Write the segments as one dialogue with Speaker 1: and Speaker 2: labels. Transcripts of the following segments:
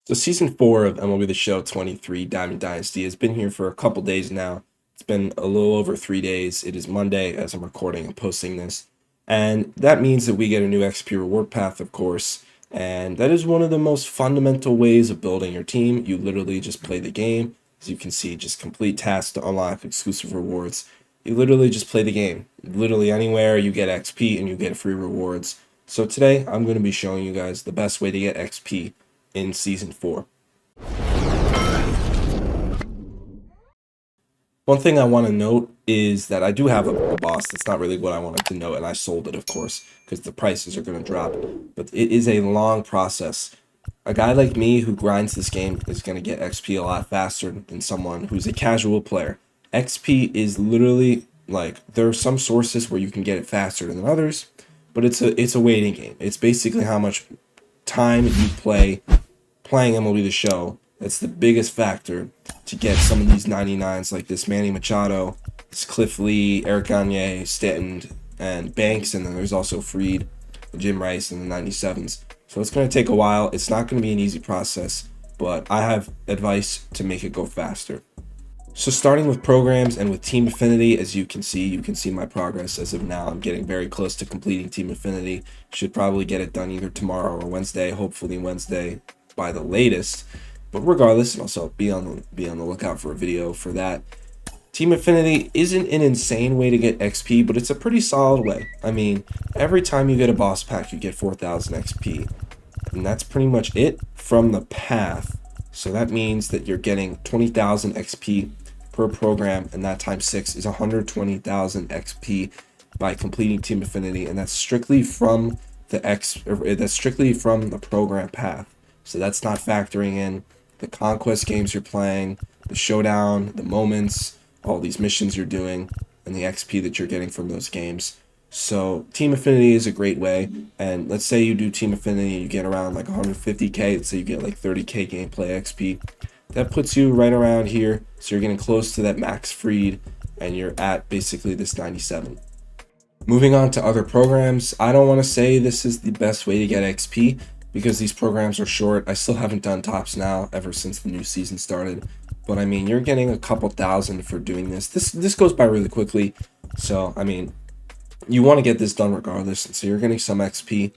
Speaker 1: So season 4 of MLB The Show 23 Diamond Dynasty has been here for a couple days now. It's been a little over 3 days. It is Monday as I'm recording and posting this. And that means that we get a new XP reward path, of course. And that is one of the most fundamental ways of building your team. You literally just play the game. As you can see, just complete tasks to unlock exclusive rewards. You literally just play the game. Literally anywhere you get XP and you get free rewards. So today I'm going to be showing you guys the best way to get XP in season 4. One thing I want to note is that I do have a boss. That's not really what I wanted to note, and I sold it, of course, because the prices are going to drop. But it is a long process. A guy like me who grinds this game is going to get XP a lot faster than someone who's a casual player. XP is literally like, there are some sources where you can get it faster than others, but it's a waiting game. It's basically how much time you playing MLB The Show. That's the biggest factor to get some of these 99s like this Manny Machado, this Cliff Lee, Eric Gagne, Stanton, and Banks, and then there's also Freed, Jim Rice, and the 97s. So it's going to take a while. It's not going to be an easy process, but I have advice to make it go faster. So starting with programs and with Team Affinity, as you can see my progress as of now. I'm getting very close to completing Team Affinity. Should probably get it done either tomorrow or Wednesday, hopefully Wednesday by the latest. But regardless, also be on the lookout for a video for that. Team Affinity isn't an insane way to get XP, but it's a pretty solid way. I mean, every time you get a boss pack, you get 4,000 XP. And that's pretty much it from the path. So that means that you're getting 20,000 XP per program, and that times 6 is 120,000 XP by completing Team Affinity, and that's strictly from the program path. So that's not factoring in the Conquest games you're playing, the Showdown, the moments, all these missions you're doing, and the XP that you're getting from those games. So Team Affinity is a great way, and let's say you do Team Affinity and you get around like 150k, let's say you get like 30k gameplay XP. That puts you right around here, so you're getting close to that max freed, and you're at basically this 97. Moving on to other programs, I don't want to say this is the best way to get XP, because these programs are short. I still haven't done Tops Now ever since the new season started. But I mean, you're getting a couple thousand for doing this. This goes by really quickly. So, I mean, you want to get this done regardless. So you're getting some XP.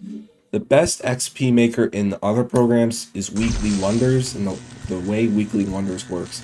Speaker 1: The best XP maker in the other programs is Weekly Wonders. And the way Weekly Wonders works,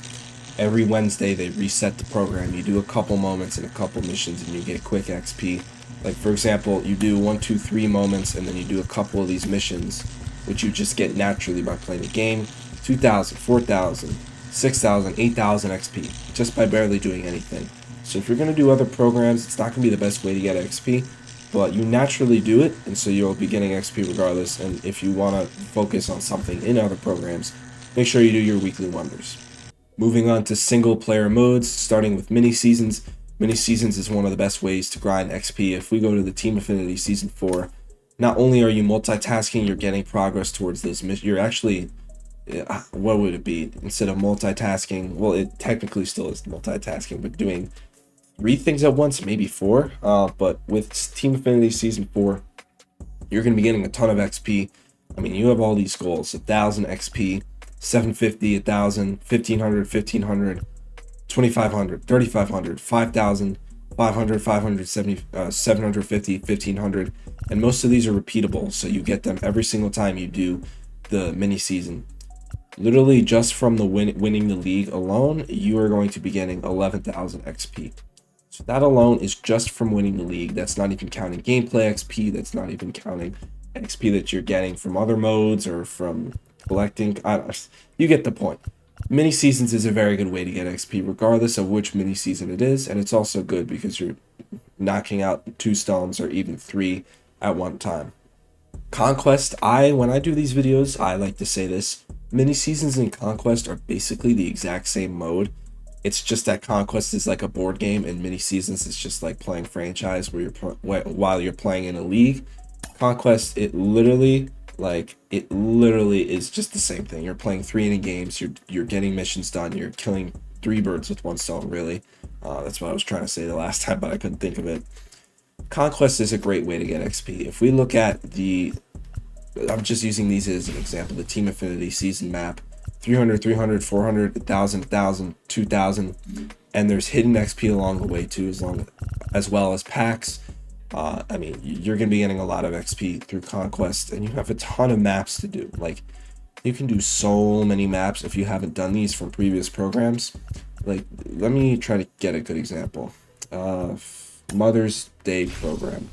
Speaker 1: every Wednesday they reset the program. You do a couple moments and a couple missions and you get quick XP. Like, for example, you do 1, 2, 3 moments and then you do a couple of these missions, which you just get naturally by playing the game. 2,000, 4,000, 6,000, 8,000 XP, just by barely doing anything. So if you're going to do other programs, it's not going to be the best way to get XP, but you naturally do it, and so you'll be getting XP regardless. And if you want to focus on something in other programs, make sure you do your Weekly Wonders. Moving on to single player modes, starting with mini seasons. Mini seasons is one of the best ways to grind XP. If we go to the Team Affinity Season 4, not only are you multitasking, you're getting progress towards those missions. You're actually, what would it be? Instead of multitasking, well, it technically still is multitasking, but doing 3 things at once, maybe 4. But with Team Affinity Season 4, you're going to be getting a ton of XP. I mean, you have all these goals: 1,000 XP, 750, 1,000, 1,500, 1,500, 2,500, 3,500, 5,000, 500, 570, 750, 1,500, and most of these are repeatable, so you get them every single time you do the mini season. Literally, just from the winning the league alone, you are going to be getting 11,000 XP. So that alone is just from winning the league. That's not even counting gameplay XP. That's not even counting XP that you're getting from other modes or from collecting. You get the point. Mini seasons is a very good way to get XP regardless of which mini season it is, and it's also good because you're knocking out 2 stones or even 3 at one time. Conquest, when I do these videos, I like to say this: mini seasons and Conquest are basically the exact same mode. It's just that Conquest is like a board game, and mini seasons is just like playing franchise where while you're playing in a league. Conquest, it literally is just the same thing. You're playing 3 inning games. You're getting missions done. You're killing 3 birds with 1 stone. Really, that's what I was trying to say the last time, but I couldn't think of it. Conquest is a great way to get XP. If we look at the I'm just using these as an example. The Team Affinity season map, 300, 300, 400, 1,000, 1,000, 2,000, and there's hidden XP along the way too, as well as packs. I mean, you're going to be getting a lot of XP through Conquest, and you have a ton of maps to do. Like, you can do so many maps if you haven't done these from previous programs. Like, let me try to get a good example. Mother's Day program.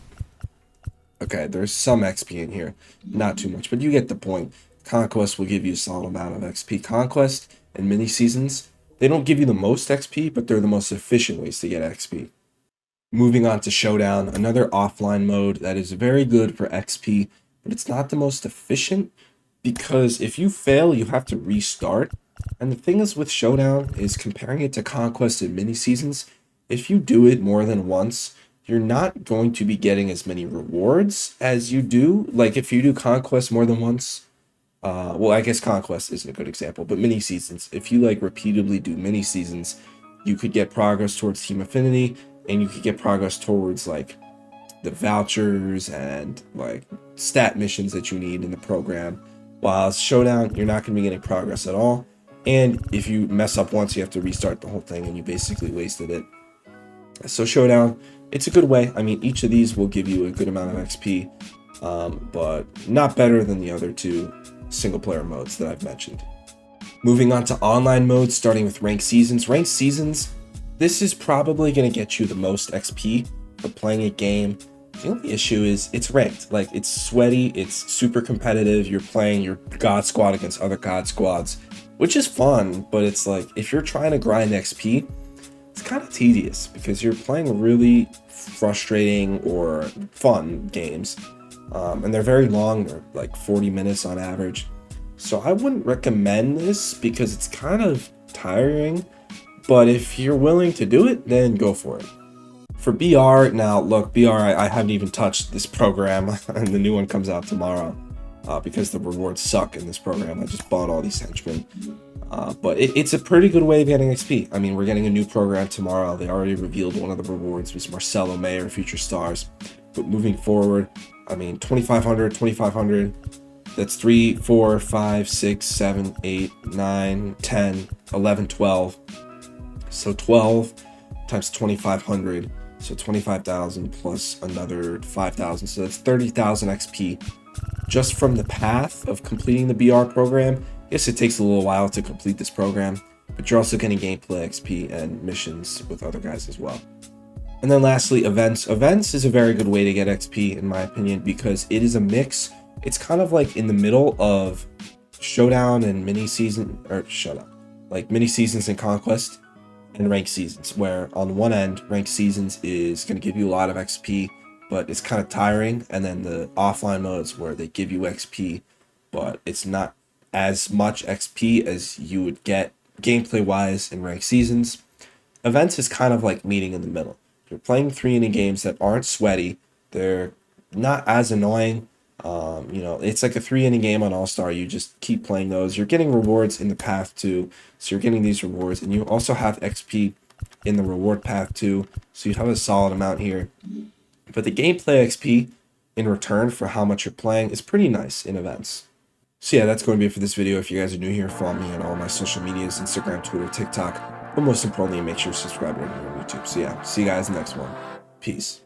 Speaker 1: Okay, there's some XP in here. Not too much, but you get the point. Conquest will give you a solid amount of XP. Conquest and mini seasons, they don't give you the most XP, but they're the most efficient ways to get XP. Moving on to Showdown, another offline mode that is very good for XP, but it's not the most efficient because if you fail, you have to restart. And the thing is with Showdown is comparing it to Conquest and mini seasons, if you do it more than once, you're not going to be getting as many rewards as you do. Like if you do Conquest more than once, well, I guess Conquest isn't a good example, but mini seasons, if you like repeatedly do mini seasons, you could get progress towards Team Affinity, and you could get progress towards like the vouchers and like stat missions that you need in the program. While Showdown, you're not going to be getting progress at all. And if you mess up once, you have to restart the whole thing and you basically wasted it. So Showdown, it's a good way. I mean, each of these will give you a good amount of XP, but not better than the other two single player modes that I've mentioned. Moving on to online modes, starting with ranked seasons. Ranked seasons, this is probably going to get you the most XP for playing a game. The only issue is it's ranked. Like, it's sweaty, it's super competitive. You're playing your God Squad against other God Squads, which is fun, but it's like, if you're trying to grind XP, it's kind of tedious because you're playing really frustrating or fun games. And they're very long, they're like 40 minutes on average. So I wouldn't recommend this because it's kind of tiring, but if you're willing to do it, then go for it. For BR, now look, BR, I haven't even touched this program, and the new one comes out tomorrow because the rewards suck in this program. I just bought all these henchmen. But it's a pretty good way of getting XP. I mean, we're getting a new program tomorrow. They already revealed one of the rewards was Marcelo Mayer, Future Stars. But moving forward, I mean, 2,500, 2,500. That's 3, 4, 5, 6, 7, 8, 9, 10, 11, 12. So 12 times 2,500. So 25,000 plus another 5,000. So that's 30,000 XP just from the path of completing the BR program. Yes, it takes a little while to complete this program, but you're also getting gameplay XP and missions with other guys as well. And then lastly, events. Events is a very good way to get XP in my opinion because it is a mix. It's kind of like in the middle of Showdown and mini season, or Showdown, like mini seasons and Conquest and ranked seasons, where on one end, ranked seasons is going to give you a lot of XP, but it's kind of tiring. And then the offline modes where they give you XP, but it's not as much XP as you would get gameplay wise in ranked seasons. Events is kind of like meeting in the middle. You're playing 3-inning games that aren't sweaty. They're not as annoying. It's like a 3-inning game on All-Star. You just keep playing those. You're getting rewards in the path too. So you're getting these rewards, and you also have XP in the reward path too. So you have a solid amount here. But the gameplay XP in return for how much you're playing is pretty nice in events. So yeah, that's going to be it for this video. If you guys are new here, follow me on all my social medias, Instagram, Twitter, TikTok. But most importantly, make sure to subscribe over here on YouTube. So yeah, see you guys in the next one. Peace.